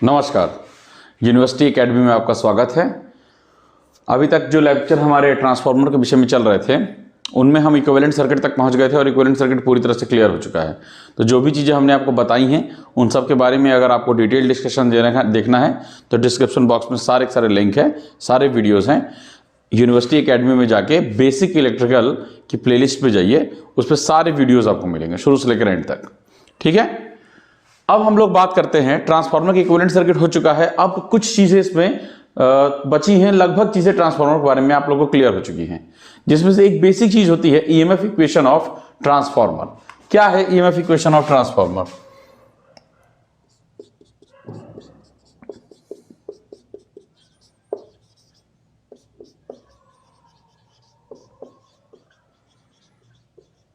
नमस्कार। University academy में आपका स्वागत है। अभी तक जो लेक्चर हमारे ट्रांसफार्मर के विषय में चल रहे थे उनमें हम इक्विवेलेंट सर्किट तक पहुंच गए थे और इक्विवेलेंट सर्किट पूरी तरह से क्लियर हो चुका है। तो जो भी चीज़ें हमने आपको बताई हैं उन सब के बारे में अगर आपको डिटेल डिस्कशन देखना है तो डिस्क्रिप्शन बॉक्स में सारे लिंक है, सारे वीडियोज़ हैं। यूनिवर्सिटी एकेडमी में जाके बेसिक इलेक्ट्रिकल की प्लेलिस्ट पे जाइए, उस पर सारे वीडियोज़ आपको मिलेंगे शुरू से लेकर एंड तक। ठीक है, अब हम लोग बात करते हैं ट्रांसफार्मर की इक्विवेलेंट सर्किट हो चुका है। अब कुछ चीजें इसमें बची हैं, लगभग चीजें ट्रांसफार्मर के बारे में आप लोगों को क्लियर हो चुकी हैं, जिसमें से एक बेसिक चीज होती है ईएमएफ इक्वेशन ऑफ ट्रांसफार्मर। क्या है EMF equation of transformer?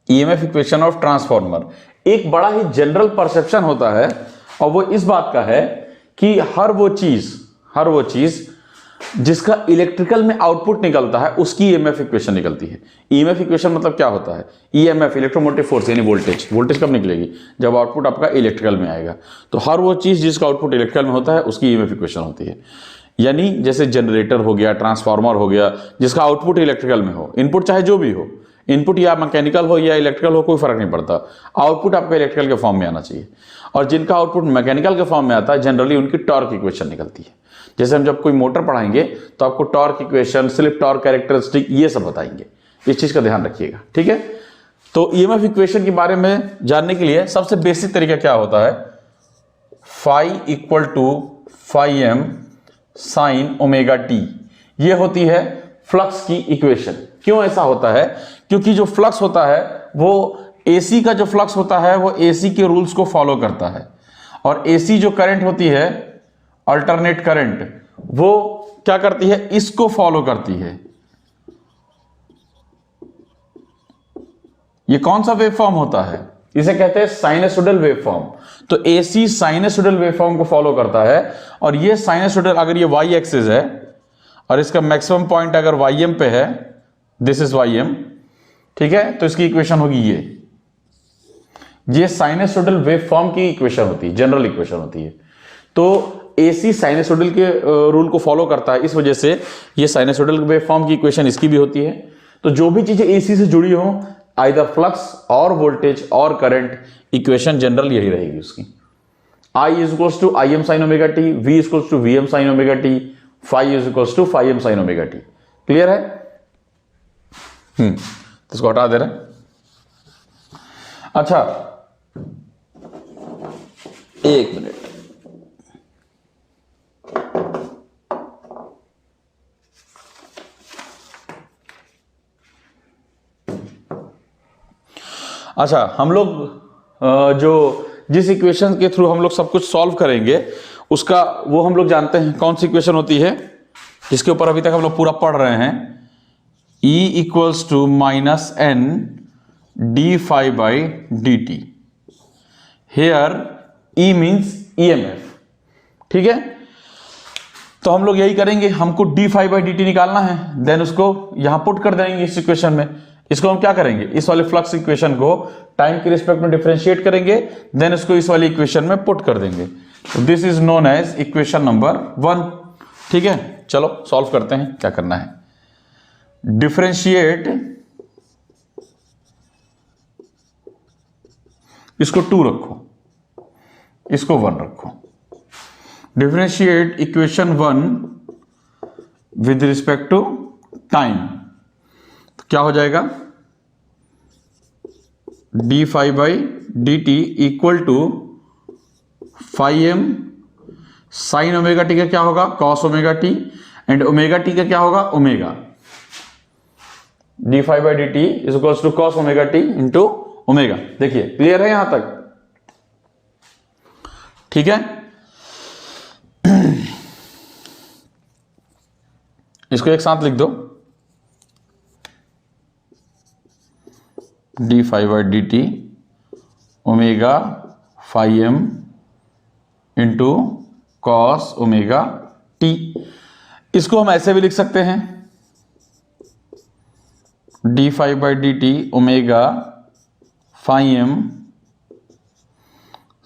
EMF equation of transformer एक बड़ा ही जनरल परसेप्शन होता है और वो इस बात का है कि हर वो चीज जिसका इलेक्ट्रिकल में आउटपुट निकलता है उसकी ईएमएफ इक्वेशन निकलती है। ईएमएफ इक्वेशन मतलब क्या होता है? ईएमएफ इलेक्ट्रोमोटिव फोर्स यानी वोल्टेज कब निकलेगी? जब आउटपुट आपका इलेक्ट्रिकल में आएगा। तो हर वो चीज जिसका आउटपुट इलेक्ट्रिकल में होता है उसकी ईएमएफ इक्वेशन होती है। यानी जैसे जनरेटर हो गया, ट्रांसफार्मर हो गया, जिसका आउटपुट इलेक्ट्रिकल में हो, इनपुट चाहे जो भी हो, इनपुट या मैकेनिकल हो या इलेक्ट्रिकल हो, कोई फर्क नहीं पड़ता, आउटपुट आपका इलेक्ट्रिकल के फॉर्म में आना चाहिए। और जिनका आउटपुट मैकेनिकल के फॉर्म में आता है जनरली उनकी टॉर्क इक्वेशन निकलती है। जैसे हम जब कोई मोटर पढ़ाएंगे तो आपको torque equation, slip torque characteristic, ये सब बताएंगे। इस चीज का ध्यान रखिएगा। ठीक है, तो ईएमएफ इक्वेशन के बारे में जानने के लिए सबसे बेसिक तरीका क्या होता है? Phi equal to phi m sine omega t, ये होती है फ्लक्स की इक्वेशन। क्यों ऐसा होता है? क्योंकि जो फ्लक्स होता है वो एसी का जो फ्लक्स होता है वो एसी के रूल्स को फॉलो करता है, और एसी जो करंट होती है, अल्टरनेट करंट, वो क्या करती है? इसको फॉलो करती है। ये कौन सा वेवफॉर्म होता है? इसे कहते हैं साइनसोइडल वेवफॉर्म। तो एसी साइनसोइडल वेवफॉर्म को फॉलो करता है, और ये साइनसोइडल, अगर ये वाई एक्सिस है और इसका मैक्सिमम पॉइंट अगर वाई एम पे है, दिस इज वाई एम, ठीक है, तो इसकी इक्वेशन होगी ये साइनसोइडल वेवफॉर्म की इक्वेशन होती है, जनरल इक्वेशन होती है। तो एसी साइनसोइडल के रूल को फॉलो करता है, इस वजह से ये साइनसोइडल वेवफॉर्म की इक्वेशन इसकी भी होती है। तो जो भी चीजें एसी से जुड़ी हो, आइदर फ्लक्स और वोल्टेज और करंट, इक्वेशन जनरल यही रहेगी उसकी। I is equals to I m sine omega t, V is equals to V m sine omega t, phi is equals to phi m sine omega t. Clear है? तो इसको हटा दे रहे हैं। अच्छा, एक मिनट, अच्छा, हम लोग जो जिस इक्वेशन के थ्रू हम लोग सब कुछ सॉल्व करेंगे उसका वो हम लोग जानते हैं कौन सी इक्वेशन होती है, जिसके ऊपर अभी तक हम लोग पूरा पढ़ रहे हैं। E equals to minus N d phi by d t. Here E means EMF। ठीक है, तो हम लोग यही करेंगे, हमको d phi by d t निकालना है, देन उसको यहां पुट कर देंगे इस इक्वेशन में। इसको हम क्या करेंगे? इस वाले फ्लक्स इक्वेशन को टाइम के रिस्पेक्ट में डिफरेंशिएट करेंगे, देन इसको इस वाली इक्वेशन में पुट कर देंगे। तो this is known as equation number 1। ठीक है, चलो सॉल्व करते हैं। क्या करना है? डिफरेंशिएट, इसको 2 रखो, इसको 1 रखो। Differentiate equation 1 with respect to time, तो क्या हो जाएगा? D phi by d t equal to phi m sine omega t का क्या होगा? Cos omega t, and omega t का क्या होगा? Omega. D phi by d t is equals to cos omega t into omega. देखिए, clear है यहां तक? ठीक है, इसको एक साथ लिख दो, d phi by d t omega phi m into cos omega t. इसको हम ऐसे भी लिख सकते हैं, d phi by d t omega phi m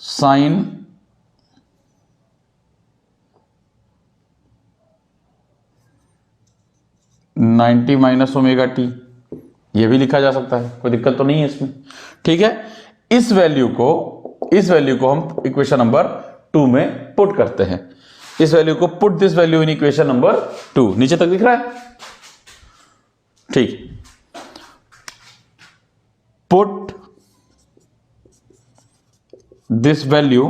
sine 90 minus omega t, ये भी लिखा जा सकता है, कोई दिक्कत तो नहीं है इसमें। ठीक है, इस वैल्यू को हम इक्वेशन नंबर 2 में पुट करते हैं। इस वैल्यू को put this value in equation number 2, नीचे तक दिख रहा है? ठीक, put this value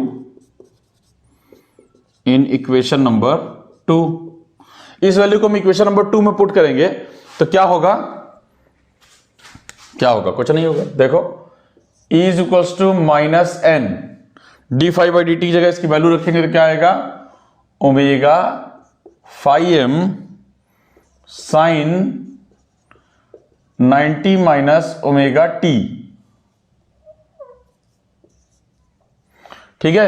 in equation number 2। इस वैल्यू को हम इक्वेशन नंबर 2 में पुट करेंगे तो क्या होगा? कुछ नहीं होगा। देखो, E is equals to minus N d phi by d t की जगह इसकी वैल्यू रखेंगे तो क्या आएगा? Omega phi m sine 90 minus omega t. ठीक है,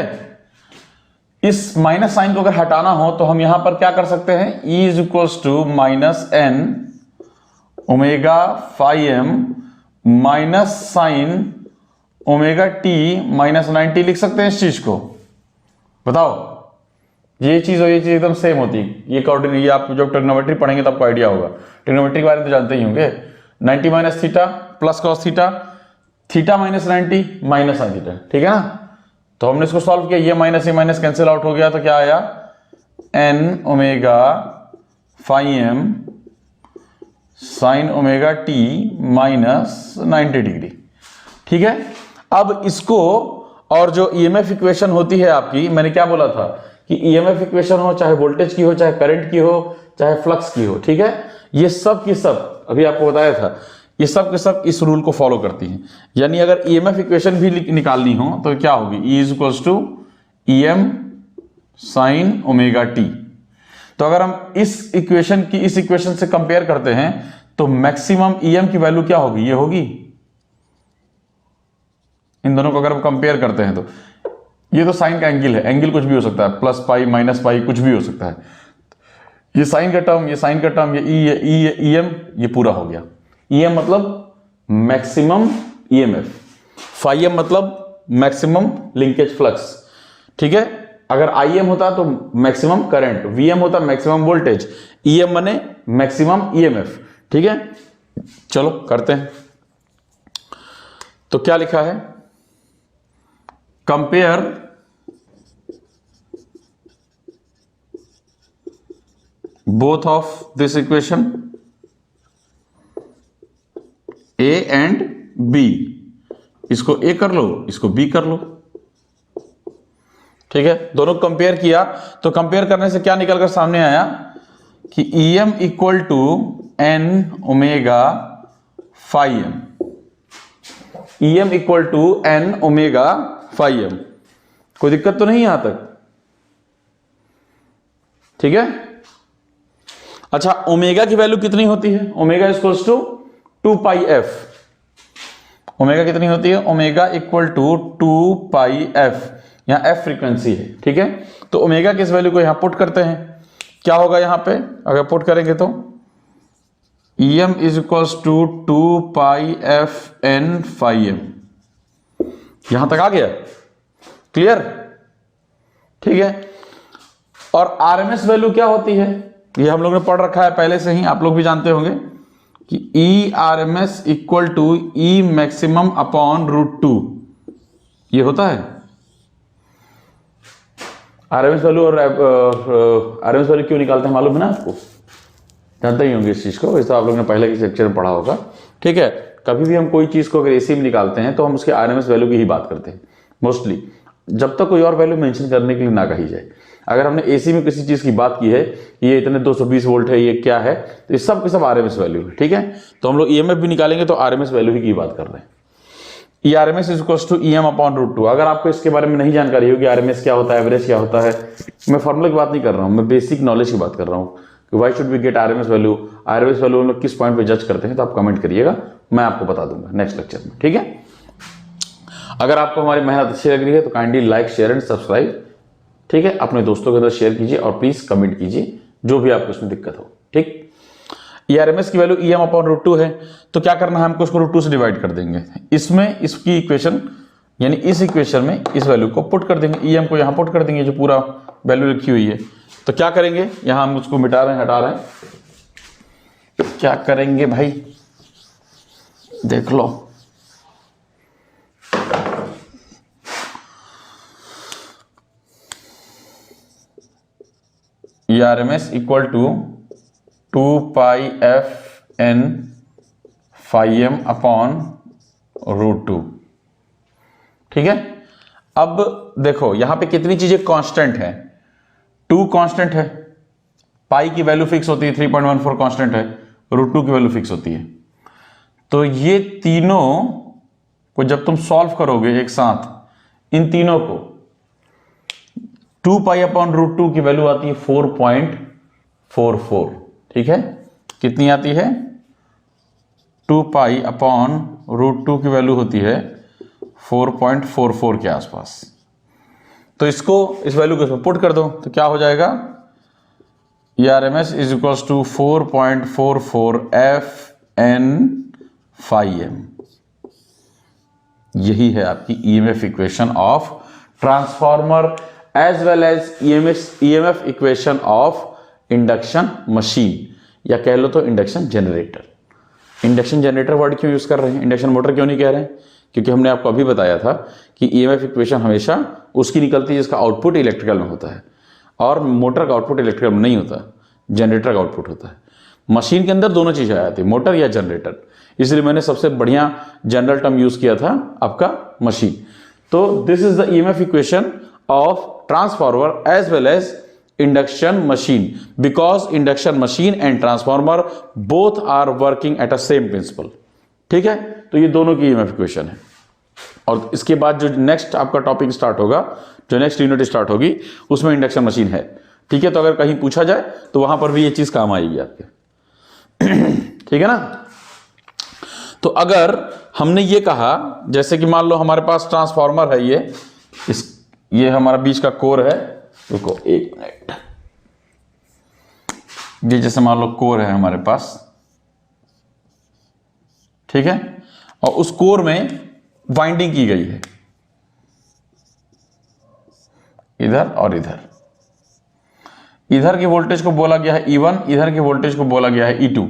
इस माइनस साइन को अगर हटाना हो तो हम यहां पर क्या कर सकते हैं? E is equals to minus N omega phi m minus sine omega t minus 90 लिख सकते हैं इस चीज को। बताओ, ये चीज और ये चीज एकदम सेम होती है। ये आप जब ट्रिग्नोमेट्री पढ़ेंगे तो आपको आइडिया होगा। ट्रिग्नोमेट्री के बारे में तो जानते ही होंगे। 90 minus theta plus cos theta, theta minus 90 minus sine theta. ठीक है ना? तो हमने इसको सॉल्व किया, ये माइनस कैंसिल आउट हो गया तो क्या आया? N omega phi m sine omega t minus 90 degree. ठीक है, अब इसको, और जो ईएमएफ इक्वेशन होती है आपकी, मैंने क्या बोला था कि ईएमएफ इक्वेशन हो, चाहे वोल्टेज की हो, चाहे करंट की हो, चाहे फ्लक्स की हो, ठीक है, ये सब की सब अभी आपको बताया था, ये सब के सब इस रूल को फॉलो करती हैं। यानी अगर ईएमएफ इक्वेशन भी निकालनी हो तो क्या होगी? E is equals to E m sine omega t. तो अगर हम इस इक्वेशन से कंपेयर करते हैं तो मैक्सिमम ईएम की वैल्यू क्या होगी? ये होगी। इन दोनों को अगर हम कंपेयर करते हैं तो ये तो साइन का एंगल है, एंगल कुछ भी हो सकता है, प्लस पाई माइनस पाई कुछ भी हो सकता है। ये साइन का टर्म, ये साइन का टर्म, ये ई एम, ये पूरा हो गया। ईएम मतलब मैक्सिमम ईएमएफ, फाई एम मतलब मैक्सिमम लिंकेज फ्लक्स। ठीक है, अगर आईएम होता तो मैक्सिमम करंट, वीएम होता मैक्सिमम वोल्टेज, ईएम माने मैक्सिमम ईएमएफ। ठीक है, चलो करते हैं। तो क्या लिखा है? Compare both of this equation A and B. इसको ए कर लो, इसको बी कर लो। ठीक है, दोनों कंपेयर किया तो कंपेयर करने से क्या निकल कर सामने आया कि EM equal to N omega phi m. EM equal to N omega phi m. कोई दिक्कत तो नहीं यहां तक? ठीक है, अच्छा, ओमेगा की वैल्यू कितनी होती है? Omega equals to 2 pi f. Omega कितनी होती है? Omega equal to 2 pi f. यहां एफ फ्रीक्वेंसी है। ठीक है, तो ओमेगा की इस वैल्यू को यहां पुट करते हैं। क्या होगा यहां पे अगर पुट करेंगे तो? Em is equals to 2 pi f N phi m. यहां तक आ गया? क्लियर? ठीक है, और आरएमएस वैल्यू क्या होती है? ये हम लोग ने पढ़ रखा है पहले से ही, आप लोग भी जानते होंगे कि E R M S equal to E maximum upon √2। ये होता है आरएमएस वैल्यू। और आरएमएस वैल्यू क्यों निकालते हैं मालूम है ना आपको? जानते ही होंगे इस चीज को, इस तो आप लोग ने पहले के सेक्शन में पढ़ा होगा। ठीक है, कभी भी हम कोई चीज को अगर एसी में निकालते हैं तो हम उसके आरएमएस वैल्यू की ही बात करते हैं मोस्टली, जब तक कोई और वैल्यू मेंशन करने के लिए ना कही जाए। अगर हमने एसी में किसी चीज की बात की है, ये इतने 220 वोल्ट है, ये क्या है, तो ये सब के सब आरएमएस वैल्यू है। ठीक है, तो हम लोग ईएमएफ भी निकालेंगे तो आरएमएस वैल्यू ही की बात कर रहे हैं। E RMS is equals to EM upon √2। अगर आपको इसके बारे में नहीं जानकारी होगी आरएमएस क्या होता है, एवरेज क्या होता है, मैं फॉर्मूला की बात नहीं कर रहा हूं, मैं बेसिक नॉलेज की बात कर रहा हूं कि why should we get RMS value. RMS value हम लोग किस पॉइंट पे जज करते हैं तो आप कमेंट करिएगा, मैं आपको बता दूंगा नेक्स्ट लेक्चर में। ठीक है, अगर आपको हमारी मेहनत अच्छी लग रही है तो kindly like share and subscribe. ठीक है, अपने दोस्तों के अंदर शेयर कीजिए और प्लीज कमेंट कीजिए जो भी आपको इसमें दिक्कत हो। ठीक, ये आरएमएस की वैल्यू ईएम अपॉन √2 है, तो क्या करना है हमको, उसको √2 से डिवाइड कर देंगे। इसमें इसकी इक्वेशन यानी इस इक्वेशन में इस वैल्यू को पुट कर देंगे, ईएम को यहां पुट कर देंगे जो पूरा वैल्यू लिखी हुई है। तो क्या करेंगे, यहां हम उसको मिटा रहे हैं, हटा रहे हैं, क्या करेंगे भाई, देख लो। ERMS equal to 2πfn phi m upon √2। ठीक है, अब देखो यहां पे कितनी चीजें कांस्टेंट है। 2 कांस्टेंट है, पाई की वैल्यू फिक्स होती है, 3.14 कांस्टेंट है, √2 की वैल्यू फिक्स होती है। तो ये तीनों को जब तुम सॉल्व करोगे एक साथ, इन तीनों को 2π अपॉन √2 की वैल्यू आती है 4.44। ठीक है, कितनी आती है, 2π अपॉन √2 की वैल्यू होती है 4.44 के आसपास। तो इसको, इस वैल्यू को इसमें पुट कर दो तो क्या हो जाएगा, ERMS is equals to 4.44 FN phi m। यही है आपकी EMF equation of transformer as well as EMF equation of induction machine, या कह लो तो induction generator. Induction generator word क्यों यूज कर रहे हैं, इंडक्शन मोटर क्यों नहीं कह रहे हैं, क्योंकि हमने आपको अभी बताया था कि EMF इक्वेशन हमेशा उसकी निकलती है जिसका आउटपुट इलेक्ट्रिकल में होता है, और मोटर का आउटपुट इलेक्ट्रिकल में नहीं होता, जनरेटर का आउटपुट होता है। मशीन के अंदर दोनों चीजें आ जाती है, मोटर या जनरेटर, इसलिए मैंने सबसे बढ़िया जनरल टर्म यूज किया था आपका मशीन। तो this is the EMF equation of transformer as well as induction machine, because induction machine and transformer both are working at a same principle. ठीक है, तो ये दोनों की EMF इक्वेशन है। और इसके बाद जो नेक्स्ट आपका टॉपिक स्टार्ट होगा, जो नेक्स्ट यूनिट स्टार्ट होगी, उसमें इंडक्शन मशीन है। ठीक है, तो अगर कहीं पूछा जाए तो वहां पर भी ये चीज काम आएगी आपके। ठीक है ना। तो अगर हमने ये कहा, जैसे कि मान लो हमारे पास ट्रांसफार्मर है, ये हमारा बीच का कोर है, रुको एक मिनट, ये जैसे मान लो कोर है हमारे पास, ठीक है, और उस कोर में वाइंडिंग की गई है इधर और इधर। इधर की वोल्टेज को बोला गया है E1, इधर की वोल्टेज को बोला गया है E2।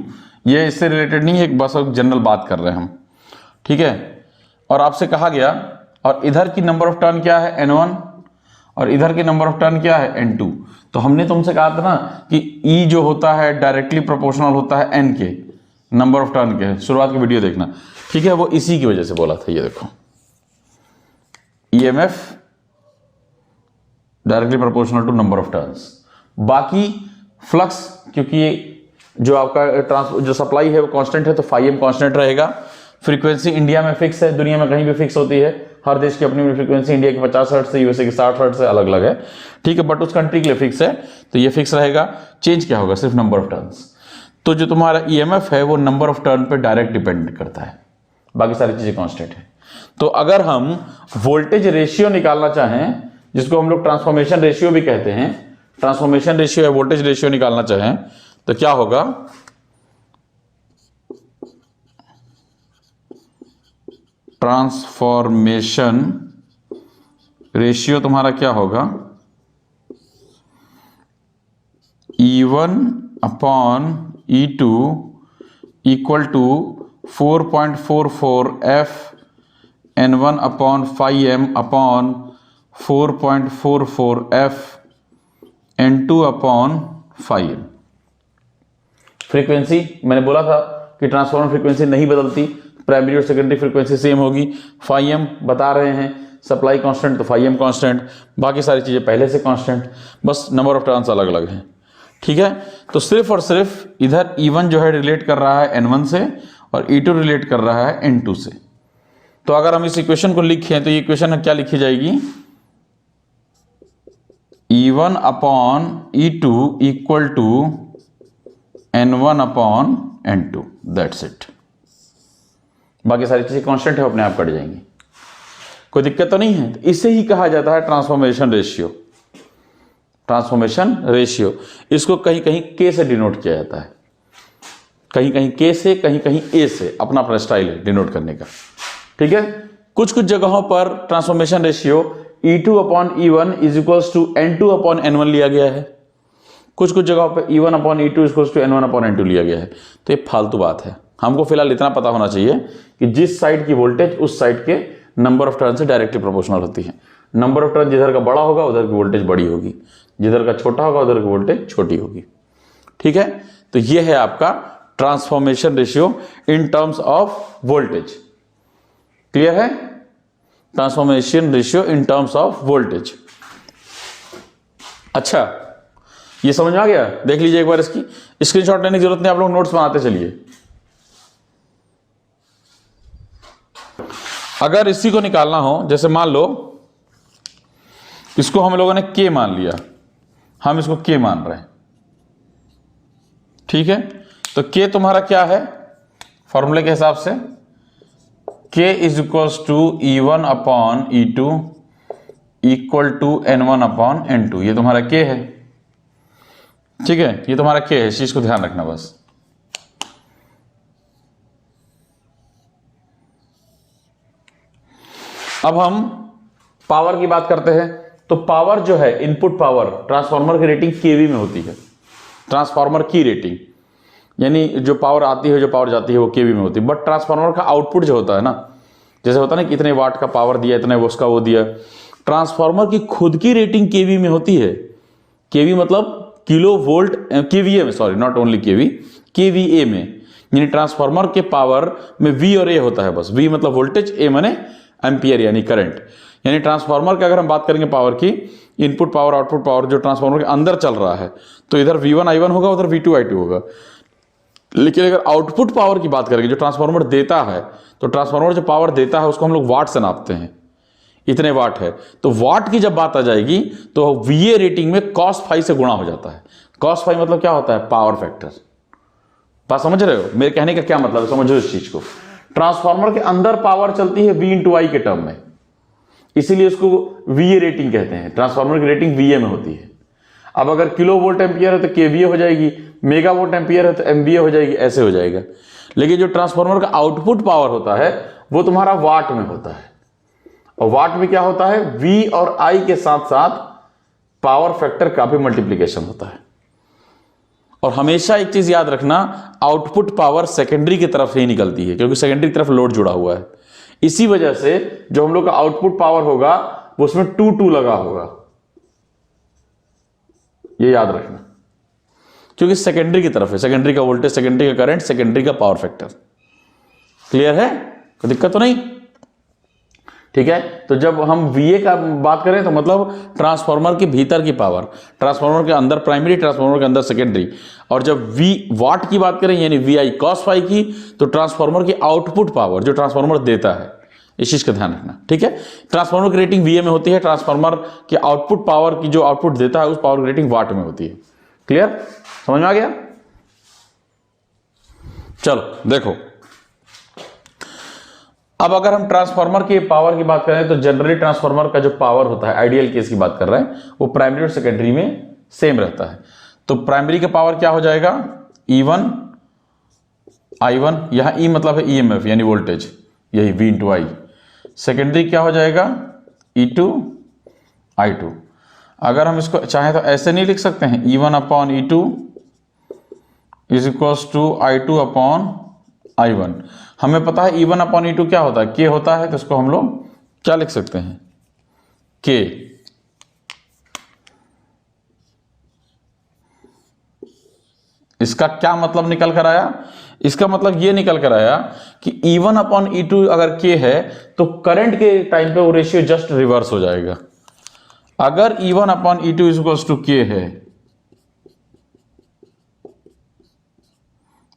ये इससे रिलेटेड नहीं है, एक बस जनरल बात कर रहे हैं हम। ठीक है, और आपसे कहा गया, और इधर की नंबर ऑफ टर्न क्या है N1, और इधर की नंबर ऑफ टर्न क्या है N2। तो हमने तुमसे कहा था ना कि E जो होता है डायरेक्टली प्रोपोर्शनल होता है N के नंबर ऑफ टर्न के, शुरुआत की वीडियो देखना। ठीक है, वो इसी की वजह से बोला था। ये देखो, EMF directly proportional to number of turns. बाकी फ्लक्स, क्योंकि जो आपका जो सप्लाई है वो कांस्टेंट है, तो phi m कांस्टेंट रहेगा। फ्रीक्वेंसी इंडिया में फिक्स है, दुनिया में कहीं भी फिक्स होती है, हर देश की अपनी अपनी फ्रीक्वेंसी, इंडिया की 50 हर्ट्ज से यूएसए की 60 हर्ट्ज से अलग अलग है। ठीक है, बट उस कंट्री के लिए फिक्स है, तो ये फिक्स रहेगा। चेंज क्या होगा, सिर्फ नंबर ऑफ टर्न्स। तो जो तुम्हारा EMF है वो नंबर ऑफ टर्न पे डायरेक्ट डिपेंड करता है, बाकी सारी चीजें कांस्टेंट है। तो अगर हम वोल्टेज रेशियो निकालना चाहें, जिसको हम लोग ट्रांसफॉर्मेशन रेशियो भी कहते हैं, ट्रांसफॉर्मेशन रेशियो या वोल्टेज रेशियो निकालना चाहें, तो क्या होगा, ट्रांसफॉर्मेशन रेशियो तुम्हारा क्या होगा, E1 upon E2 equal to 4.44 F N1 upon phi m upon 4.44 F N2 upon phi m। Frequency मैंने बोला था कि ट्रांसफॉर्मर फ्रीक्वेंसी नहीं बदलती, प्राइमरी और सेकेंडरी फ्रीक्वेंसी सेम होगी। phi m बता रहे हैं, सप्लाई कांस्टेंट तो phi m कांस्टेंट, बाकी सारी चीजें पहले से कांस्टेंट, बस नंबर ऑफ टर्न्स अलग अलग हैं। ठीक है, तो सिर्फ और सिर्फ इधर E1 जो है रिलेट कर रहा है N1 से, और E2 रिलेट कर रहा है N2 से। तो अगर हम इस इक्वेशन को लिखें तो ये इक्वेशन क्या लिखी जाएगी, E1 upon E2 equal to N1 upon N2, that's it. बाकी सारी चीजें कांस्टेंट है, अपने आप कट जाएंगी, कोई दिक्कत तो नहीं है। तो इसे ही कहा जाता है ट्रांसफॉर्मेशन रेशियो। ट्रांसफॉर्मेशन रेशियो, इसको कहीं कहीं K से डिनोट किया जाता है, कहीं कहीं K से, कहीं कहीं A से, अपना अपना स्टाइल है डिनोट करने का। ठीक है, कुछ कुछ जगहों पर transformation ratio E2 upon E1 is equals to N2 upon N1 लिया गया है। कुछ कुछ जगहों पे E1/E2 इक्वल्स टू N1/N2 लिया गया है। तो ये फालतू बात है। हमको फिलहाल इतना पता होना चाहिए कि जिस साइड की वोल्टेज उस साइड के नंबर ऑफ टर्न से डायरेक्टली प्रोपोर्शनल होती है। नंबर ऑफ टर्न जिधर का बड़ा होगा उधर की वोल्टेज बड़ी होगी, जिधर का छोटा होगा उधर की वोल्टेज छोटी होगी। ठीक है, तो ये है आपका transformation ratio in terms of voltage. Clear है? Transformation ratio in terms of voltage. अच्छा, ये समझ में आ गया? देख लीजिए एक बार, इसकी स्क्रीनशॉट लेने की जरूरत नहीं, आप लोग नोट्स बनाते चलिए। अगर इसी को निकालना हो, जैसे मान लो इसको हम लोगों ने K मान लिया, हम इसको K मान रहे हैं, ठीक है? तो K तुम्हारा क्या है फॉर्मूले के हिसाब से? K is equals to E1/E2 equal to N1/N2। ये तुम्हारा K है, ठीक है? ये तुम्हारा K है, इस चीज को ध्यान रखना बस। अब हम पावर की बात करते हैं। तो पावर जो है, इनपुट पावर, ट्रांसफार्मर की रेटिंग केवी में होती है। ट्रांसफार्मर की रेटिंग यानी जो पावर आती है, जो पावर जाती है, वो केवी में होती है। बट ट्रांसफार्मर का आउटपुट जो होता है ना, जैसे होता है ना कि इतने वाट का पावर दिया, इतने उसका वो दिया, ट्रांसफार्मर की खुद की रेटिंग केवी में होती है। केवी मतलब किलो वोल्ट, केवीए में, sorry not only KV, KVA में। यानी ट्रांसफार्मर के पावर में वी और ए होता है बस। वी मतलब वोल्टेज, ए माने एम्पियर यानी करंट। यानी ट्रांसफार्मर की अगर हम बात करेंगे पावर की, इनपुट पावर आउटपुट पावर जो ट्रांसफार्मर के अंदर चल रहा है, तो इधर V1I1 होगा, उधर V2I2 होगा। लेकिन अगर आउटपुट पावर की बात करेंगे, जो ट्रांसफार्मर देता है, तो ट्रांसफार्मर जो पावर देता है उसको हम लोग वाट से नापते हैं, इतने वाट है। तो वाट की जब बात आ जाएगी तो VA रेटिंग में cos फाई से गुणा हो जाता है। cos फाई मतलब क्या होता है? Power factor. बात समझ रहे हो? मेरे कहने का क्या मतलब है, समझो इस चीज को। ट्रांसफार्मर के अंदर पावर चलती है V/I के टर्म में, इसीलिए उसको VA रेटिंग कहते हैं। ट्रांसफार्मर की रेटिंग VA में होती है। अब अगर किलो वोल्ट एम्पियर है तो KVA हो जाएगी, मेगा वोल्ट एम्पियर है तो MVA हो जाएगी, ऐसे हो जाएगा। लेकिन जो ट्रांसफार्मर का आउटपुट पावर होता है वो तुम्हारा वाट में होता है। और वाट में क्या होता है? V और I के साथ साथ पावर फैक्टर का भी मल्टीप्लीकेशन होता है। और हमेशा एक चीज याद रखना, आउटपुट पावर सेकेंडरी की तरफ से ही निकलती है, क्योंकि सेकेंडरी की तरफ लोड जुड़ा हुआ है। इसी वजह से जो हम लोग का आउटपुट पावर होगा वो उसमें 2 लगा होगा, ये याद रखना, क्योंकि सेकेंडरी की तरफ है। सेकेंडरी का वोल्टेज, सेकेंडरी का करंट, सेकेंडरी का पावर फैक्टर। क्लियर है? कोई दिक्कत तो नहीं? ठीक है। तो जब हम VA का बात करें तो मतलब ट्रांसफार्मर के भीतर की पावर, ट्रांसफार्मर के अंदर प्राइमरी, ट्रांसफार्मर के अंदर सेकेंडरी। और जब वाट की बात करें यानी VI cos फाई की, तो ट्रांसफार्मर की आउटपुट पावर जो ट्रांसफार्मर देता है, इस चीज का ध्यान रखना। ठीक है, ट्रांसफार्मर की रेटिंग VA में होती है, ट्रांसफार्मर के आउटपुट पावर की जो आउटपुट देता है उस पावर की रेटिंग वाट में होती है। क्लियर? समझ में आ गया? चलो देखो, अब अगर हम ट्रांसफार्मर की पावर की बात करें तो जनरली ट्रांसफार्मर का जो पावर होता है, आइडियल केस की बात कर रहे हैं, वो प्राइमरी और सेकेंडरी में सेम रहता है। तो प्राइमरी का पावर क्या हो जाएगा? E1I1, यहां E मतलब है EMF यानी वोल्टेज, यही V/I। सेकेंडरी क्या हो जाएगा? E2I2। अगर हम इसको चाहें तो ऐसे नहीं लिख सकते हैं, E1/E2 is equals to I2/I1। हमें पता है E1/E2 क्या होता है? K होता है। तो इसको हम लोग क्या लिख सकते हैं? K। इसका क्या मतलब निकल कर आया? इसका मतलब ये निकल कर आया कि E1/E2 अगर K है तो करंट के टाइम पे वो रेशियो जस्ट रिवर्स हो जाएगा। अगर E1/E2 is equals to K है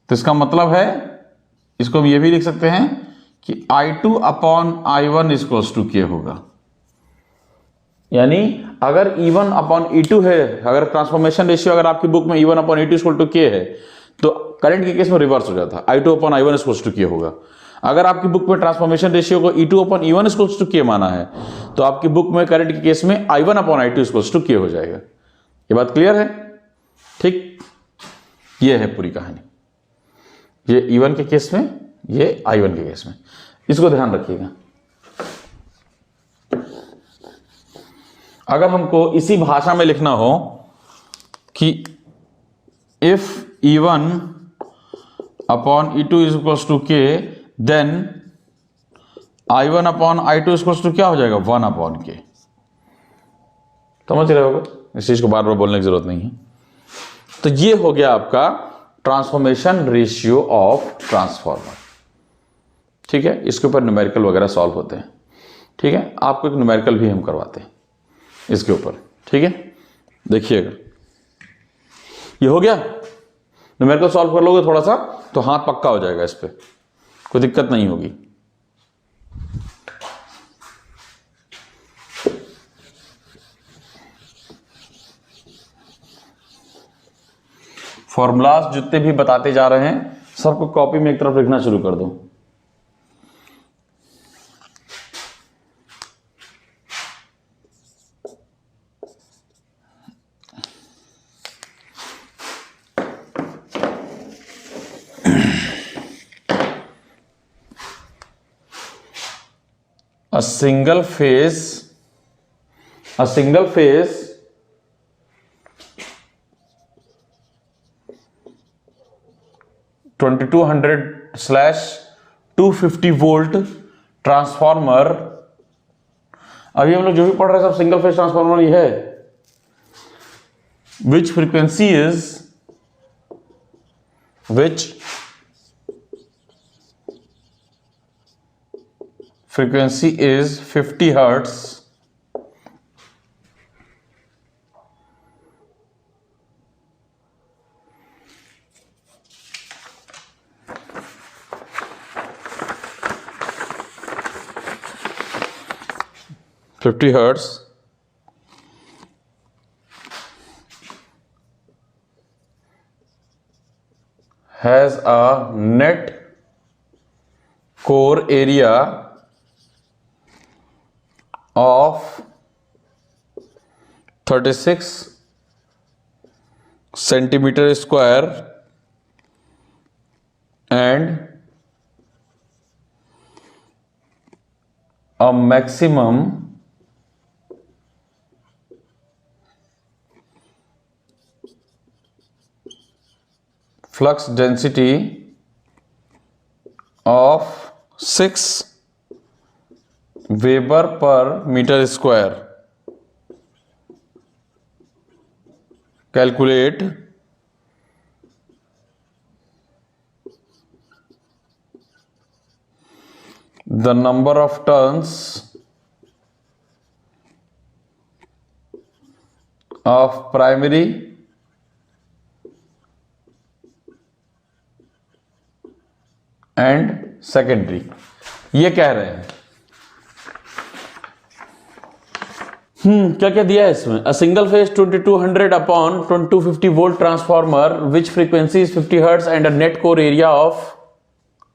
तो इसका मतलब है, इसको हम ये भी लिख सकते हैं कि I2/I1 इक्वल्स टू K होगा। यानी अगर E1/E2 है, अगर ट्रांसफॉर्मेशन रेशियो अगर आपकी बुक में E1/E2 इक्वल टू K है, तो करंट के केस में रिवर्स हो जाता है, I2/I1 इक्वल्स टू K होगा। अगर आपकी बुक में ट्रांसफॉर्मेशन रेशियो को E2/E1 इक्वल्स टू K माना है, तो आपकी बुक में करंट के केस में I1/I2 इक्वल्स टू K हो जाएगा। ये बात क्लियर है? ठीक, ये है पूरी कहानी। ये E1 के केस में, ये I1 के केस में, इसको ध्यान रखिएगा। अगर हमको इसी भाषा में लिखना हो कि if E1 upon E2 is equals to K, then I1 upon I2 is equals to क्या हो जाएगा, 1 अपॉन K। समझ रहे होगे, इस चीज को बार बार बोलने की जरूरत नहीं है। तो ये हो गया आपका ट्रांसफॉर्मेशन रेशियो ऑफ ट्रांसफॉर्मर। ठीक है, इसके ऊपर न्यूमेरिकल वगैरह सॉल्व होते हैं। ठीक है, आपको एक न्यूमेरिकल भी हम करवाते हैं इसके ऊपर। ठीक है, देखिएगा, ये हो गया। न्यूमेरिकल सॉल्व कर लोगे थोड़ा सा तो हाथ पक्का हो जाएगा, इस पर कोई दिक्कत नहीं होगी। फॉर्मूलाज जितने भी बताते जा रहे हैं सबको कॉपी में एक तरफ लिखना शुरू कर दो। A single phase 2200/250 volt transformer. अभी हम लोग जो भी पढ़ रहे हैं सब सिंगल फेज ट्रांसफॉर्मर ही है। Which frequency is 50 hertz has a net core area of 36 centimeter square and a maximum flux density of 6 Weber per meter square. Calculate the number of turns of primary and secondary. ये कह रहे हैं क्या क्या दिया है इसमें। A single phase 2200 upon 250 volt transformer which frequency is 50 hertz and a net core area of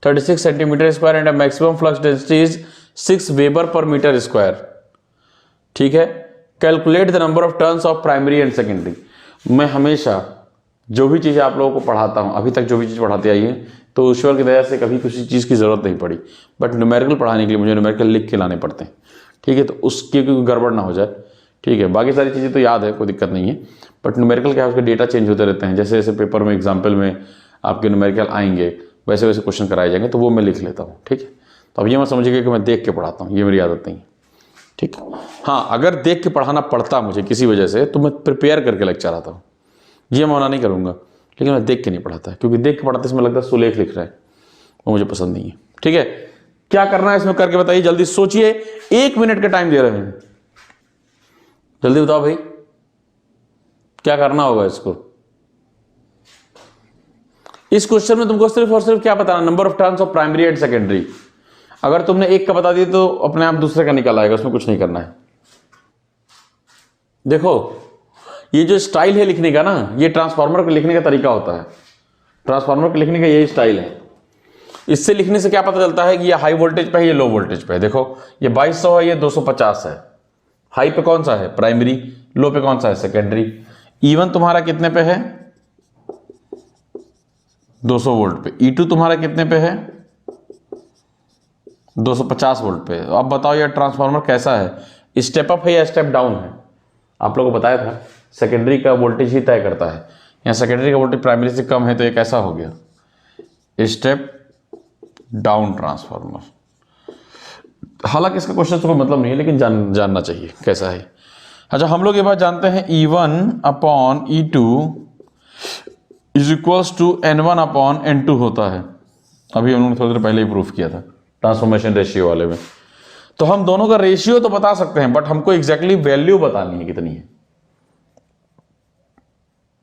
36 centimetre square and a maximum flux density is 6 weber per metre square. ठीक है, calculate the number of turns of primary and secondary. मैं हमेशा जो भी चीज़ें आप लोगों को पढ़ाता हूं, अभी तक जो भी चीज़ पढ़ाते आई है, तो ईश्वर की दया से कभी किसी चीज़ की ज़रूरत नहीं पड़ी, बट न्यूमेरिकल पढ़ाने के लिए मुझे न्यूमेरिकल लिख के लाने पड़ते हैं। ठीक है, तो उसकी कोई गड़बड़ ना हो जाए। ठीक है, बाकी सारी चीज़ें तो याद है, कोई दिक्कत नहीं है, बट न्यूमेरिकल क्या है, उसके डेटा चेंज होते रहते हैं। जैसे जैसे पेपर में एग्जाम्पल में आपके न्यूमेरिकल आएंगे वैसे वैसे क्वेश्चन कराए जाएंगे, तो वो मैं लिख लेता हूँ। ठीक है, तो अब ये मत समझिएगा कि मैं देख के पढ़ाता हूँ, ये मेरी आदत नहीं है। ठीक है, हाँ, अगर देख के पढ़ाना पड़ता मुझे किसी वजह से तो मैं प्रिपेयर करके लेक्चर आता हूँ, ये मैं मना नहीं करूँगा, लेकिन मैं देख के नहीं पढ़ाता, क्योंकि देख के पढ़ाते समय लगता है सुलेख लिख रहा है, वो मुझे पसंद नहीं है। ठीक है, क्या करना है इसमें करके बताइए, जल्दी सोचिए, 1 मिनट का टाइम दे रहे हैं, जल्दी बताओ भाई क्या करना होगा इसको। इस क्वेश्चन में तुमको सिर्फ और सिर्फ क्या बताना, number of turns of primary and secondary. अगर तुमने एक का बता दिया तो अपने आप दूसरे का निकल आएगा, उसमें कुछ नहीं करना है। देखो ये जो स्टाइल है लिखने का ना, ये ट्रांसफार्मर को लिखने का तरीका होता है, ट्रांसफार्मर को लिखने का यही स्टाइल है। इससे लिखने से क्या पता चलता है कि ये हाई वोल्टेज पे है, ये लो वोल्टेज पे है। देखो ये 2200 है, ये 250 है। हाई पे कौन सा है, प्राइमरी, लो पे कौन सा है, सेकेंडरी। E1 तुम्हारा कितने पे है, 200 वोल्ट पे। E2 तुम्हारा कितने पे है, 250 वोल्ट पे। अब बताओ ये ट्रांसफार्मर कैसा है, स्टेप अप है या स्टेप डाउन है। आप लोगों को बताया था सेकेंडरी का वोल्टेज ही तय करता है, यहाँ सेकेंडरी का वोल्टेज प्राइमरी से कम है, तो ये कैसा हो गया, स्टेप डाउन ट्रांसफार्मर। हालांकि इसका क्वेश्चन तो कोई मतलब नहीं है, लेकिन जानना चाहिए कैसा है। अच्छा, हम लोग ये बात जानते हैं E1 upon E2 is equals to N1 upon N2 होता है। अभी हम लोगों ने थोड़ी देर पहले ही प्रूफ किया था ट्रांसफॉर्मेशन रेशियो वाले में। तो हम दोनों का रेशियो तो बता सकते हैं, बट हमको एग्जैक्टली वैल्यू बतानी है कितनी है।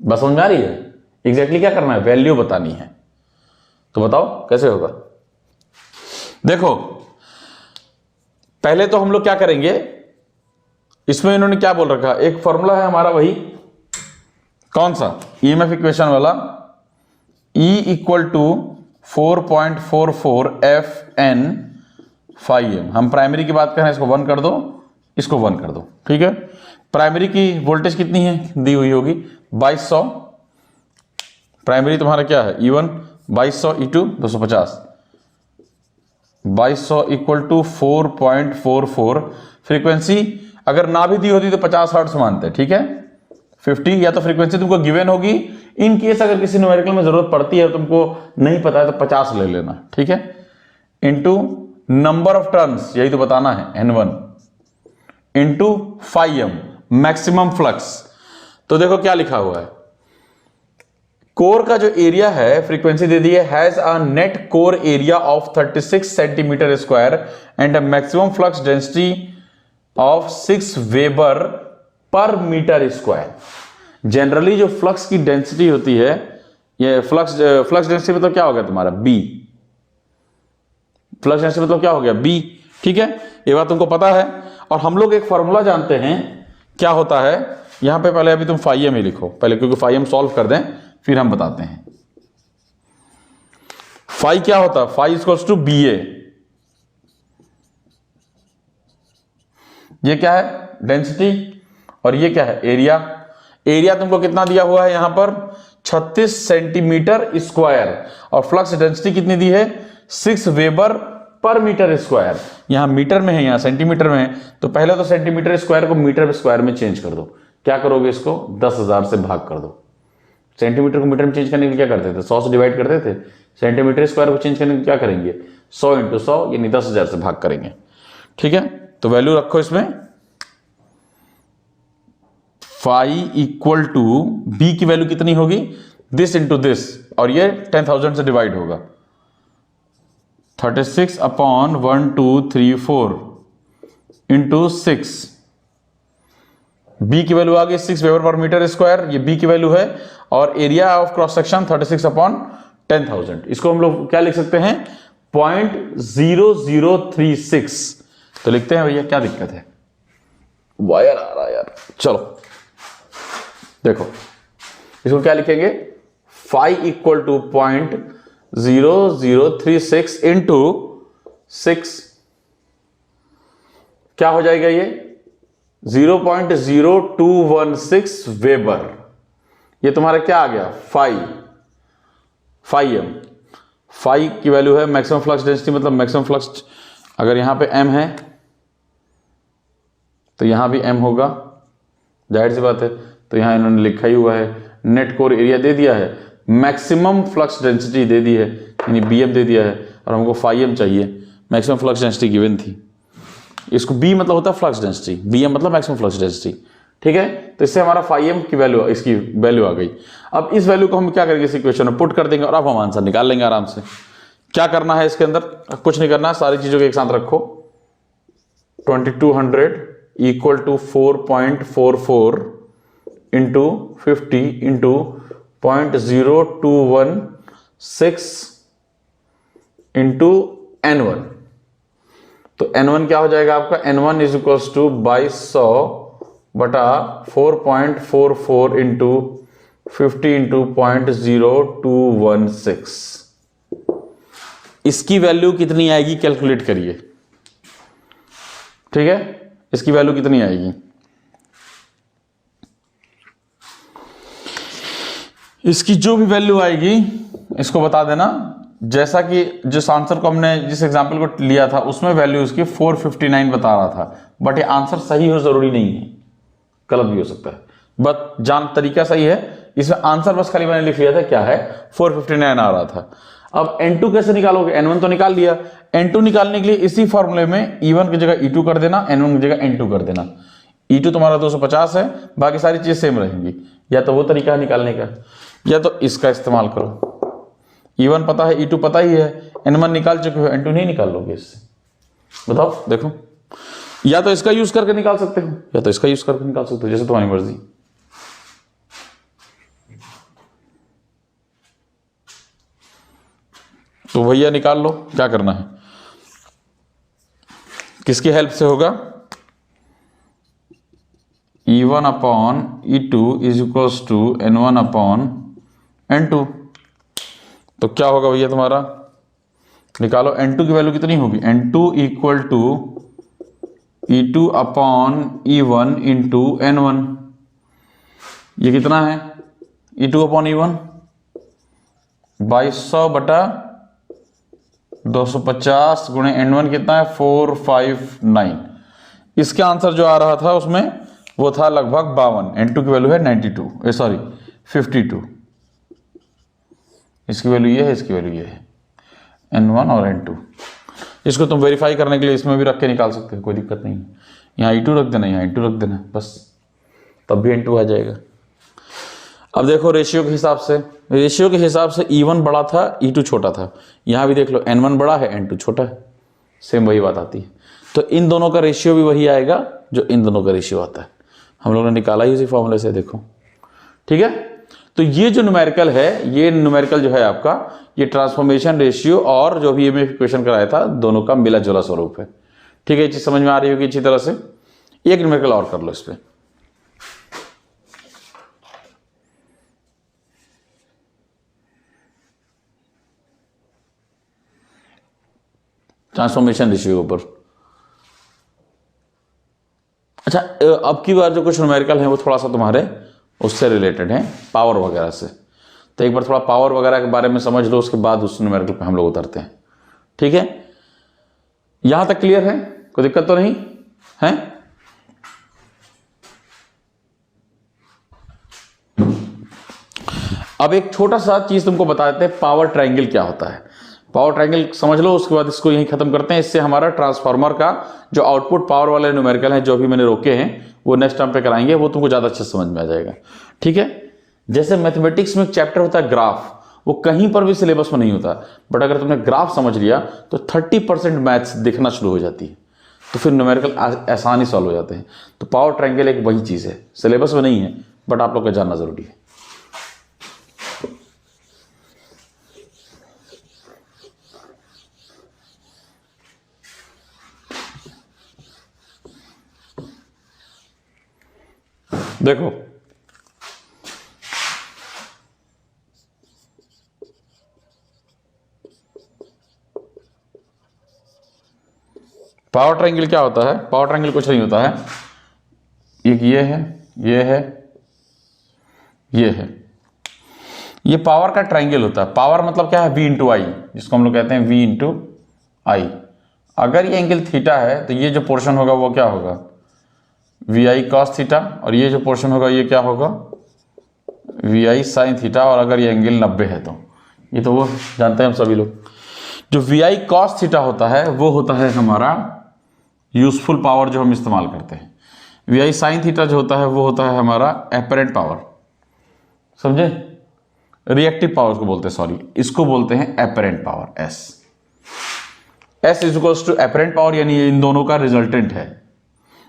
बस समझ आ रही है? एग्जैक्टली क्या करना है, वैल्यू बतानी है। तो बताओ कैसे होगा। देखो, पहले तो हम लोग क्या करेंगे, इसमें इन्होंने क्या बोल रखा, एक फॉर्मूला है हमारा, वही कौन सा, ईएमएफ इक्वेशन वाला, E equal to 4.44 FN phi m। हम प्राइमरी की बात कर रहे हैं, इसको 1 कर दो, इसको 1 कर दो, ठीक है। प्राइमरी की वोल्टेज कितनी है, दी हुई होगी 2200। प्राइमरी तुम्हारा क्या है, E1 2200, E2 250। 2200 equal to 4.44। Frequency अगर ना भी दी होती तो 50 हर्ट्ज मानते, ठीक है। 50 या तो फ्रीक्वेंसी तुमको गिवन होगी, इन केस अगर किसी न्यूमेरिकल में जरूरत पड़ती है, तुमको नहीं पता है तो 50 ले लेना, ठीक है। इनटू नंबर ऑफ टर्न्स, यही तो बताना है, N1 into phi m maximum flux. तो देखो क्या लिखा हुआ है, कोर का जो एरिया है, फ्रीक्वेंसी दे दी है, has a net core area of 36 centimetre square and a maximum flux density of 6 weber per metre square. Generally जो फ्लक्स की डेंसिटी होती है, ये फ्लक्स डेंसिटी मतलब क्या हो गया तुम्हारा, बी। फ्लक्स डेंसिटी मतलब क्या हो गया, बी, ठीक है। ये बात तुमको पता है। और हम लोग एक फॉर्मूला जानते हैं, क्या होता है यहां पे, पहले अभी तुम phi m ही लिखो पहले, क्योंकि phi m सॉल्व कर दें फिर हम बताते हैं। फाई क्या होता है, फाई इक्वल्स टू BA। ये क्या है, डेंसिटी, और ये क्या है, एरिया। एरिया तुमको कितना दिया हुआ है यहां पर, 36 सेंटीमीटर स्क्वायर, और फ्लक्स डेंसिटी कितनी दी है, 6 वेबर पर मीटर स्क्वायर। यहां मीटर में है, यहां सेंटीमीटर में है, तो पहले तो सेंटीमीटर स्क्वायर को मीटर स्क्वायर में चेंज कर दो। क्या करोगे, इसको 10,000 से भाग कर दो। सेंटीमीटर को मीटर में चेंज करने के लिए क्या करते थे, 100 से डिवाइड करते थे। सेंटीमीटर स्क्वायर को चेंज करने के लिए क्या करेंगे, 100 इंटू 100 यानी 10,000 से भाग करेंगे, ठीक है। तो वैल्यू रखो इसमें, फाई इक्वल टू बी की वैल्यू कितनी होगी, दिस इंटू दिस, और ये 10,000 से डिवाइड होगा। 36 अपॉन 1 2 3 4 इंटू 6। बी की वैल्यू आ गई 6 वेबर पर मीटर स्क्वायर, ये बी की वैल्यू है, और area of cross section 36 upon 10,000। इसको हम लोग क्या लिख सकते हैं, 0.0036। तो लिखते हैं भैया, क्या दिक्कत है, वायर आ रहा है यार। चलो देखो, इसको क्या लिखेंगे, फाई इक्वल टू 0.0036 इंटू 6, क्या हो जाएगा ये 0.0216 वेबर। ये तुम्हारा क्या आ गया, फाई m। फाई की वैल्यू है मैक्सिमम फ्लक्स डेंसिटी, मतलब मैक्सिमम फ्लक्स, अगर यहां पे m है तो यहां भी m होगा, जाहिर सी बात है। तो यहां इन्होंने लिखा ही हुआ है, नेट कोर एरिया दे दिया है, मैक्सिमम फ्लक्स डेंसिटी दे दी है, यानी BM दे दिया है, और हमको phi m चाहिए, मैक्सिमम फ्लक्स डेंसिटी गिवन थी। इसको B मतलब होता है फ्लक्स डेंसिटी, BM मतलब मैक्सिमम फ्लक्स डेंसिटी, ठीक है। तो इससे हमारा phi m की वैल्यू, इसकी वैल्यू आ गई। अब इस वैल्यू को हम क्या करेंगे, इस इक्वेशन में पुट कर देंगे, और अब हम आंसर निकाल लेंगे आराम से। क्या करना है इसके अंदर, कुछ नहीं करना, सारी चीजों को एक साथ रखो। 2200 equal to 4.44 into 50 into 0.0216 into N1। तो N1 क्या हो जाएगा आपका, N1 इज इक्वल्स टू 2200 बटा 4.44 इंटू 50 इंटू 0.0216। इसकी वैल्यू कितनी आएगी, कैलकुलेट करिए, ठीक है। इसकी वैल्यू कितनी आएगी, इसकी जो भी वैल्यू आएगी इसको बता देना। जैसा कि जिस आंसर को हमने, जिस एग्जांपल को लिया था, उसमें वैल्यू उसकी 459 बता रहा था, बट ये आंसर सही हो जरूरी नहीं है, गलत भी हो सकता है, बट तरीका सही है, इसमें आंसर बस खाली मैंने लिख लिया था क्या है, 459 आ रहा था। अब N2 कैसे निकालोगे, N1 तो निकाल लिया, N2 निकालने के लिए इसी फॉर्मूले में E1 की जगह E2 कर देना, N1 की जगह N2 कर देना। E2 तुम्हारा 250 है, बाकी सारी चीज सेम रहेंगी। या तो वो तरीका है निकालने का, या तो इसका इस्तेमाल करो। E1 पता है, E2 पता ही है, N1 निकाल चुके हो, N2 नहीं निकाल लोगे इससे। बताओ, देखो, या तो इसका यूज करके निकाल सकते हो, या तो इसका यूज करके निकाल सकते हो, जैसे तुम्हारी मर्जी। तो भैया निकाल लो, क्या करना है, किसकी हेल्प से होगा, E1 upon E2 is equals to N1 upon N2। तो क्या होगा भैया तुम्हारा, निकालो, N2 की वैल्यू कितनी होगी, N2 equal to E2 upon E1 into N1। ये कितना है, E2 अपॉन E1 2200 बटा 250 गुणे N1 कितना है 459। इसके आंसर जो आ रहा था उसमें वो था लगभग 52। N2 की वैल्यू है 92, सॉरी 52। इसकी वैल्यू ये है, इसकी वैल्यू ये है, N1 और N2। इसको तुम वेरीफाई करने के लिए इसमें भी रख के निकाल सकते हो, कोई दिक्कत नहीं है। यहाँ E2 रख देना, यहाँ N2 रख देना, बस तब भी N2 आ जाएगा। अब देखो रेशियो के हिसाब से, रेशियो के हिसाब से E1 बड़ा था, E2 छोटा था। यहाँ भी देख लो, N1 बड़ा है, N2 छोटा है, सेम वही बात आती है। तो इन दोनों का रेशियो भी वही आएगा जो इन दोनों का रेशियो आता है। हम लोगों ने निकाला ही उसी फॉर्मूले से, देखो, ठीक है। तो ये जो न्यूमेरिकल है, ये न्यूमेरिकल जो है आपका, ये ट्रांसफॉर्मेशन रेशियो और जो भी ये क्वेश्चन कराया था, दोनों का मिला जुला स्वरूप है। ठीक है, ये चीज समझ में आ रही होगी अच्छी तरह से। एक न्यूमेरिकल और कर लो इस पे। ट्रांसफॉर्मेशन रेशियो के ऊपर। अच्छा, अब की बार जो कुछ न्यूमेरिकल है वो थोड़ा सा तुम्हारे उससे रिलेटेड है, पावर वगैरह से। तो एक बार थोड़ा पावर वगैरह के बारे में समझ लो, उसके बाद उस न्यूमेरिकल पे हम लोग उतरते हैं। ठीक है, यहां तक क्लियर है, कोई दिक्कत तो नहीं है। अब एक छोटा सा चीज तुमको बता देते हैं, पावर ट्रायंगल क्या होता है। पावर ट्रायंगल समझ लो, उसके बाद इसको यहीं खत्म करते हैं। इससे हमारा ट्रांसफार्मर का जो आउटपुट पावर वाले न्यूमेरिकल हैं, जो भी मैंने रोके हैं, वो नेक्स्ट टाइम पे कराएंगे, वो तुमको ज्यादा अच्छे समझ में आ जाएगा। ठीक है, जैसे मैथमेटिक्स में एक चैप्टर होता है ग्राफ, वो कहीं पर भी सिलेबस में नहीं होता, बट अगर तुमने ग्राफ समझ लिया तो 30% मैथ्स दिखना शुरू हो जाती है, तो फिर न्यूमेरिकल आसानी सॉल्व हो जाते हैं। तो पावर ट्रायंगल एक वही चीज है, सिलेबस में नहीं है, बट आप लोग को जानना जरूरी है। देखो, पावर ट्रायंगल क्या होता है, पावर ट्रायंगल कुछ नहीं होता है, एक ये है, ये है, ये है, ये पावर का ट्रायंगल होता है। पावर मतलब क्या है, V इंटू आई, जिसको हम लोग कहते हैं V इंटू आई। अगर ये एंगल थीटा है तो ये जो पोर्शन होगा वो क्या होगा, वी आई कॉस थीटा, और ये जो पोर्शन होगा ये क्या होगा, वी आई साइन थीटा। और अगर ये एंगल 90 है तो ये तो वो जानते हैं हम सभी लोग। जो वी आई कॉस थीटा होता है वो होता है हमारा यूजफुल पावर जो हम इस्तेमाल करते हैं। वी आई साइन थीटा जो होता है वो होता है हमारा एपरेंट पावर, समझे, रिएक्टिव पावर को बोलते हैं, सॉरी, इसको बोलते हैं apparent power, S is equals to apparent power, यानी इन दोनों का रिजल्टेंट है।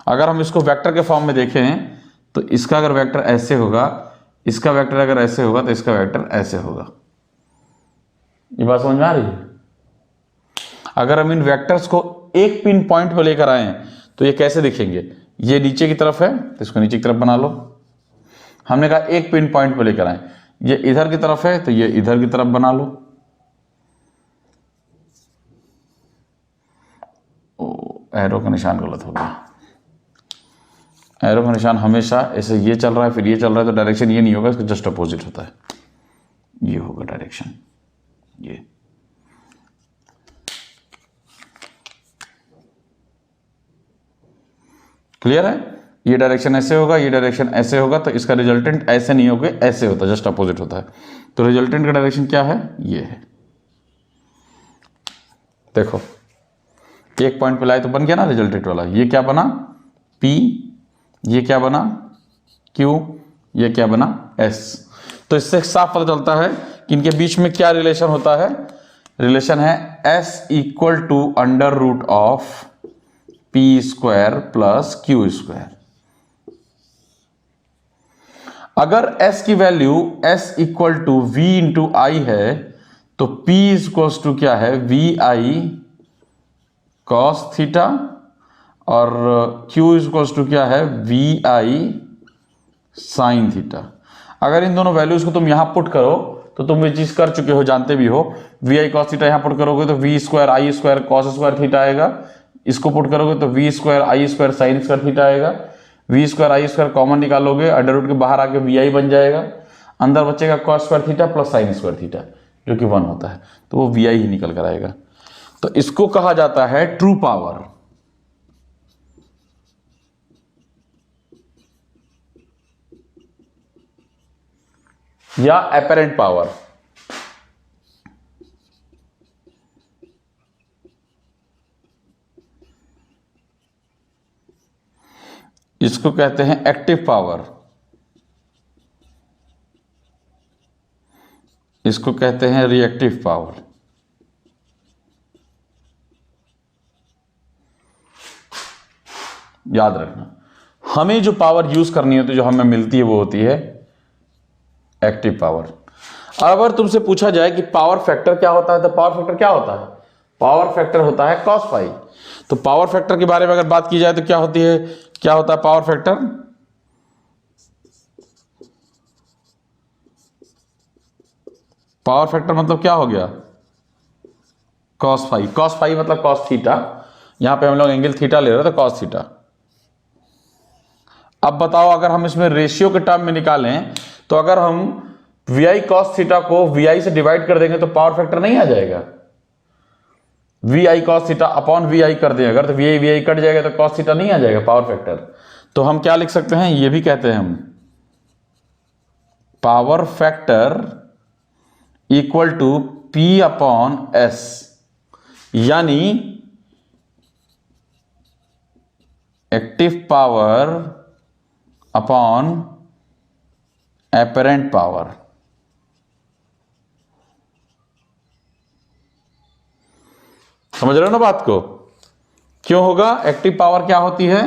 अगर हम इसको वेक्टर के फॉर्म में देखें तो इसका अगर वेक्टर ऐसे होगा, इसका वेक्टर अगर ऐसे होगा तो इसका वेक्टर ऐसे होगा। ये बात समझ में आ रही है। अगर हम इन वेक्टर्स को एक पिन पॉइंट पे लेकर आए तो ये कैसे दिखेंगे, ये नीचे की तरफ है तो इसको नीचे की तरफ बना लो। हमने कहा एक पिन पॉइंट पे लेकर आए, ये इधर की तरफ है तो ये इधर की तरफ बना लो। एरो का निशान गलत हो गया, एरो का निशान हमेशा ऐसे ये चल रहा है फिर ये चल रहा है तो डायरेक्शन ये नहीं होगा, इसका जस्ट अपोजिट होता है, ये होगा डायरेक्शन, ये। क्लियर है। ये डायरेक्शन ऐसे होगा, ये डायरेक्शन ऐसे होगा, तो इसका रिजल्टेंट ऐसे नहीं होगा, ऐसे होता है, जस्ट अपोजिट होता है। तो रिजल्टेंट का डायरेक्शन क्या है, ये है। देखो एक पॉइंट पे लाए तो बन गया ना रिजल्टेंट वाला। ये क्या बना P, ये क्या बना Q, ये क्या बना S। तो इससे साफ पता चलता है कि इनके बीच में क्या रिलेशन होता है। रिलेशन है S equal to under root of P square plus Q square. अगर S की value S equal to V into I है तो P इक्वल्स टू क्या है, वी आई कॉस थीटा, और Q इक्वल्स टू क्या है, वी आई साइन थीटा। अगर इन दोनों वैल्यूज को तुम यहां पुट करो तो तुम ये चीज कर चुके हो, जानते भी हो। वी आई कॉस थीटा यहां पुट करोगे तो V square I square cos square theta आएगा। इसको पुट करोगे तो V square I square sine square theta आएगा। V square I square common निकालोगे, अंडर रूट के बाहर आके वी आई बन जाएगा, अंदर बचेगा cos square theta plus sine square theta जो कि 1 होता है, तो वो वी आई ही निकल कर आएगा। तो इसको कहा जाता है ट्रू पावर, या एपरेंट पावर। इसको कहते हैं एक्टिव पावर, इसको कहते हैं रिएक्टिव पावर। याद रखना, हमें जो पावर यूज करनी होती है, जो हमें मिलती है, वो होती है एक्टिव पावर। अगर तुमसे पूछा जाए कि पावर फैक्टर क्या होता है, तो पावर फैक्टर क्या होता है, पावर फैक्टर होता है कॉस फाई। तो पावर फैक्टर के बारे में अगर बात की जाए तो क्या होती है, क्या होता है पावर फैक्टर, पावर फैक्टर मतलब क्या हो गया, कॉस फाई। कॉस फाई मतलब कॉस थीटा, यहां पे हम लोग एंगल थीटा ले रहे हैं तो कॉस थीटा। अब बताओ अगर हम इसमें रेशियो के टर्म में निकालें तो अगर हम वी आई कॉस थीटा को वी आई से डिवाइड कर देंगे तो पावर फैक्टर नहीं आ जाएगा। V I cos theta upon V I कर दें अगर, तो वी आई कट जाएगा तो कॉस थीटा नहीं आ जाएगा पावर फैक्टर। तो हम क्या लिख सकते हैं, ये भी कहते हैं हम power factor equal to P upon S, यानी active power upon apparent power. समझ रहे हो ना बात को, क्यों होगा, एक्टिव पावर क्या होती है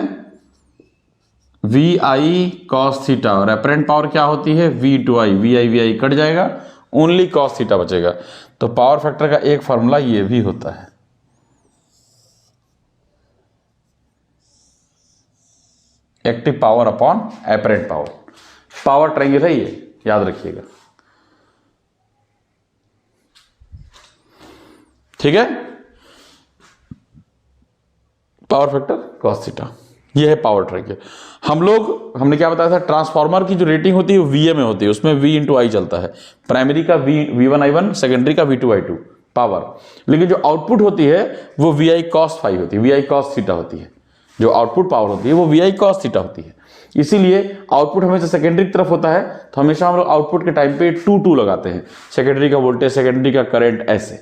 वी आई कॉस थीटा, और एपरेंट पावर क्या होती है V to I, V I cut जाएगा, ओनली कॉस थीटा बचेगा। तो पावर फैक्टर का एक फॉर्मूला ये भी होता है, active power upon apparent power. Power triangle है ये, याद रखिएगा, ठीक है। पावर फैक्टर कॉस थीटा, ये है पावर ट्रायंगल। हमने क्या बताया था, ट्रांसफार्मर की जो रेटिंग होती है वो वीए में होती है, उसमें वी इंटू आई चलता है, प्राइमरी का V1I1, सेकेंडरी का V2I2 पावर। लेकिन जो आउटपुट होती है वो वी आई कॉस फाई होती है, वी आई कॉस थीटा होती है। जो आउटपुट पावर होती है वो वी आई कॉस थीटा होती है। इसीलिए आउटपुट हमेशा सेकेंडरी की तरफ होता है, तो हमेशा हम लोग आउटपुट के टाइम पे 2 लगाते हैं, सेकेंडरी का वोल्टेज, सेकेंडरी का करंट, ऐसे,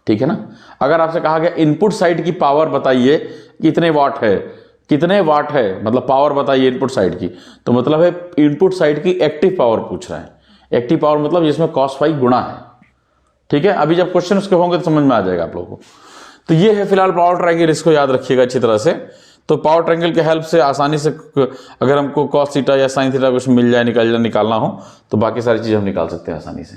ठीक है ना। अगर आपसे कहा गया इनपुट साइड की पावर बताइए कितने वाट है, कितने वाट है, मतलब पावर बताइए इनपुट साइड की, तो मतलब है इनपुट साइड की एक्टिव पावर पूछ रहे हैं। एक्टिव पावर मतलब जिसमें कॉस फाई गुणा है, ठीक है। अभी जब क्वेश्चन उसके होंगे तो समझ में आ जाएगा आप लोगों को। तो ये है फिलहाल पावर ट्रायंगल, इसको याद रखिएगा अच्छी तरह से। तो पावर ट्रायंगल के हेल्प से आसानी से अगर हमको कॉस थीटा या साइन थीटा कुछ मिल जाए, निकालना हो, तो बाकी सारी चीज़ हम निकाल सकते हैं आसानी से।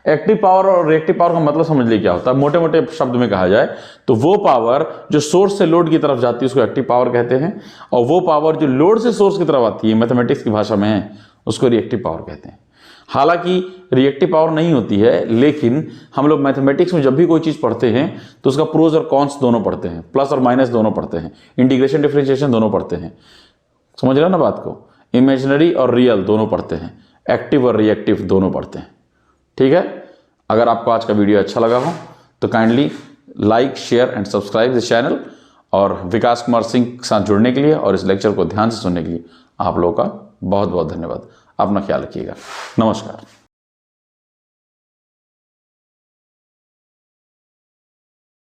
एक्टिव पावर और रिएक्टिव पावर का मतलब समझ लीजिए क्या होता है। मोटे मोटे शब्द में कहा जाए तो वो पावर जो सोर्स से लोड की तरफ जाती है उसको एक्टिव पावर कहते हैं, और वो पावर जो लोड से सोर्स की तरफ आती है, मैथमेटिक्स की भाषा में है, उसको रिएक्टिव पावर कहते हैं। हालांकि रिएक्टिव पावर नहीं होती है, लेकिन हम लोग मैथमेटिक्स में जब भी कोई चीज़ पढ़ते हैं तो उसका प्रोज और कॉन्स दोनों पढ़ते हैं, प्लस और माइनस दोनों पढ़ते हैं, इंटीग्रेशन डिफरेंशिएशन दोनों पढ़ते हैं। समझ रहे हो ना बात को, इमेजिनरी और रियल दोनों पढ़ते हैं, एक्टिव और रिएक्टिव दोनों पढ़ते हैं, ठीक है। अगर आपको आज का वीडियो अच्छा लगा हो तो kindly like, share and subscribe this channel, और विकास कुमार सिंह के साथ जुड़ने के लिए और इस लेक्चर को ध्यान से सुनने के लिए आप लोगों का बहुत बहुत धन्यवाद। अपना ख्याल रखिएगा। नमस्कार।